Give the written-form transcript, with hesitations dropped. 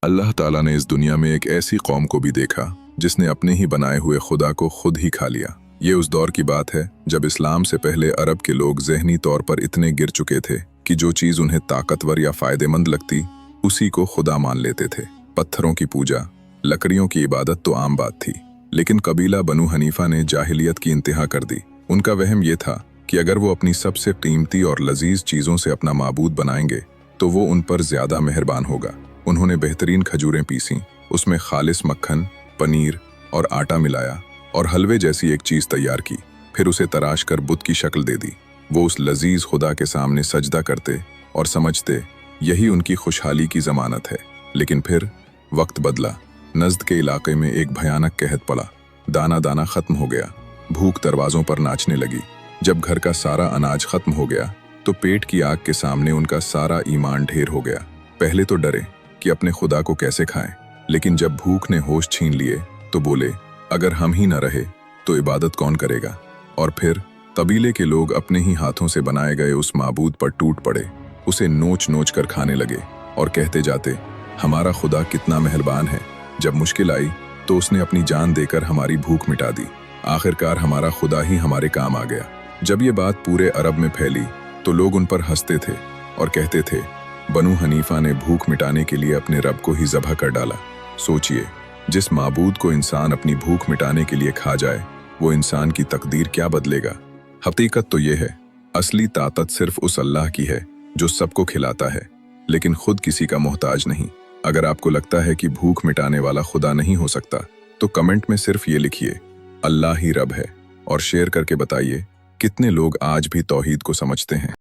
अल्लाह ताला ने इस दुनिया में एक ऐसी कौम को भी देखा जिसने अपने ही बनाए हुए खुदा को खुद ही खा लिया। ये उस दौर की बात है जब इस्लाम से पहले अरब के लोग ज़हनी तौर पर इतने गिर चुके थे कि जो चीज़ उन्हें ताकतवर या फ़ायदेमंद लगती उसी को खुदा मान लेते थे। पत्थरों की पूजा, लकड़ियों की इबादत तो आम बात थी, लेकिन कबीला बनु हनीफा ने जाहिलियत की इंतहा कर दी। उनका वहम ये था कि अगर वो अपनी सबसे कीमती और लजीज चीज़ों से अपना माबूद बनाएंगे तो वो उन पर ज़्यादा मेहरबान होगा। उन्होंने बेहतरीन खजूरें पीसीं, उसमें खालिस मक्खन, पनीर और आटा मिलाया और हलवे जैसी एक चीज़ तैयार की, फिर उसे तराश कर बुत की शक्ल दे दी। वो उस लजीज खुदा के सामने सजदा करते और समझते यही उनकी खुशहाली की ज़मानत है। लेकिन फिर वक्त बदला। नज़द के इलाके में एक भयानक कहत पड़ा। दाना दाना ख़त्म हो गया। भूख दरवाज़ों पर नाचने लगी। जब घर का सारा अनाज ख़त्म हो गया तो पेट की आग के सामने उनका सारा ईमान ढेर हो गया। पहले तो डरे कि अपने खुदा को कैसे खाएं, लेकिन जब भूख ने होश छीन लिए तो बोले, अगर हम ही न रहे तो इबादत कौन करेगा। और फिर कबीले के लोग अपने ही हाथों से बनाए गए उस माबूद पर टूट पड़े, उसे नोच नोच कर खाने लगे और कहते जाते, हमारा खुदा कितना मेहरबान है। जब मुश्किल आई तो उसने अपनी जान देकर हमारी भूख मिटा दी। आखिरकार हमारा खुदा ही हमारे काम आ गया। जब ये बात पूरे अरब में फैली तो लोग उन पर हंसते थे और कहते थे, बनु हनीफा ने भूख मिटाने के लिए अपने रब को ही ज़बह कर डाला। सोचिए, जिस माबूद को इंसान अपनी भूख मिटाने के लिए खा जाए, वो इंसान की तकदीर क्या बदलेगा। हकीकत तो ये है, असली ताकत सिर्फ उस अल्लाह की है जो सबको खिलाता है, लेकिन खुद किसी का मोहताज नहीं। अगर आपको लगता है कि भूख मिटाने वाला खुदा नहीं हो सकता, तो कमेंट में सिर्फ ये लिखिए, अल्लाह ही रब है, और शेयर करके बताइए कितने लोग आज भी तौहीद को समझते हैं।